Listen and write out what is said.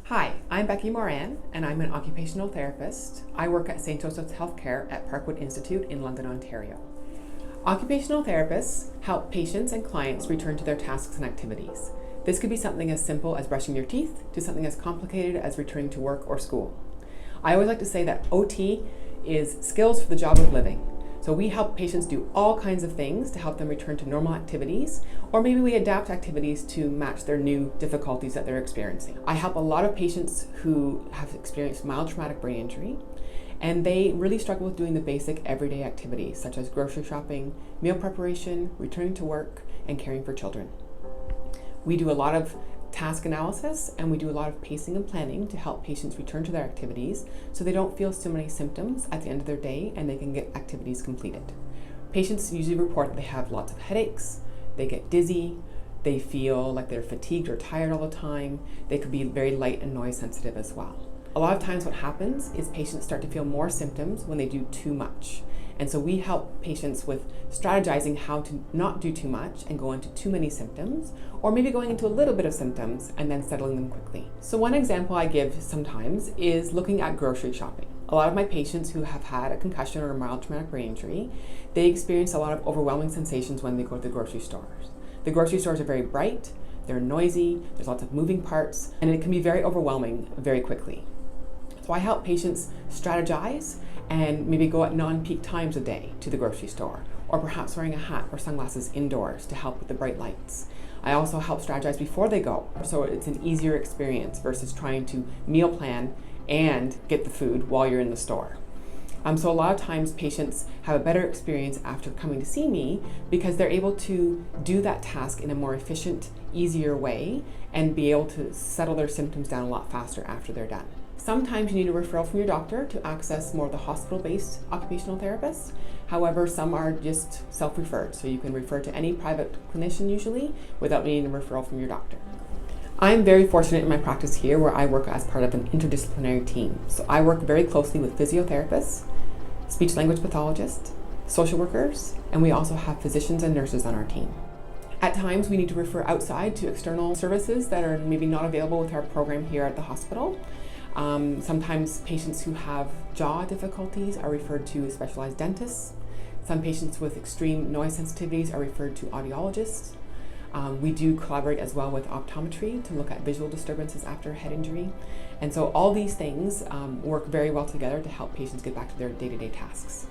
Hi, I'm Becky Moran, and I'm an occupational therapist. I work at Concussion Healthcare at Parkwood Institute in London, Ontario. Occupational therapists help patients and clients return to their tasks and activities. This could be something as simple as brushing your teeth to something as complicated as returning to work or school. I always like to say that OT is skills for the job of living. So we help patients do all kinds of things to help them return to normal activities, or maybe we adapt activities to match their new difficulties that they're experiencing. I help a lot of patients who have experienced mild traumatic brain injury, and they really struggle with doing the basic everyday activities such as grocery shopping, meal preparation, returning to work, and caring for children. We do a lot of task analysis, and we do a lot of pacing and planning to help patients return to their activities so they don't feel so many symptoms at the end of their day and they can get activities completed. Patients usually report that they have lots of headaches, they get dizzy, they feel like they're fatigued or tired all the time. They could be very light and noise sensitive as well. A lot of times what happens is patients start to feel more symptoms when they do too much. And so we help patients with strategizing how to not do too much and go into too many symptoms, or maybe going into a little bit of symptoms and then settling them quickly. So one example I give sometimes is looking at grocery shopping. A lot of my patients who have had a concussion or a mild traumatic brain injury, they experience a lot of overwhelming sensations when they go to the grocery stores. The grocery stores are very bright, they're noisy, there's lots of moving parts, and it can be very overwhelming very quickly. So I help patients strategize and maybe go at non-peak times a day to the grocery store, or perhaps wearing a hat or sunglasses indoors to help with the bright lights. I also help strategize before they go, so it's an easier experience versus trying to meal plan and get the food while you're in the store. So a lot of times patients have a better experience after coming to see me because they're able to do that task in a more efficient, easier way and be able to settle their symptoms down a lot faster after they're done. Sometimes you need a referral from your doctor to access more of the hospital-based occupational therapists. However, some are just self-referred, so you can refer to any private clinician usually without needing a referral from your doctor. I'm very fortunate in my practice here where I work as part of an interdisciplinary team. So I work very closely with physiotherapists, speech-language pathologists, social workers, and we also have physicians and nurses on our team. At times, we need to refer outside to external services that are maybe not available with our program here at the hospital. Sometimes patients who have jaw difficulties are referred to specialized dentists. Some patients with extreme noise sensitivities are referred to audiologists. We do collaborate as well with optometry to look at visual disturbances after a head injury. And so all these things work very well together to help patients get back to their day-to-day tasks.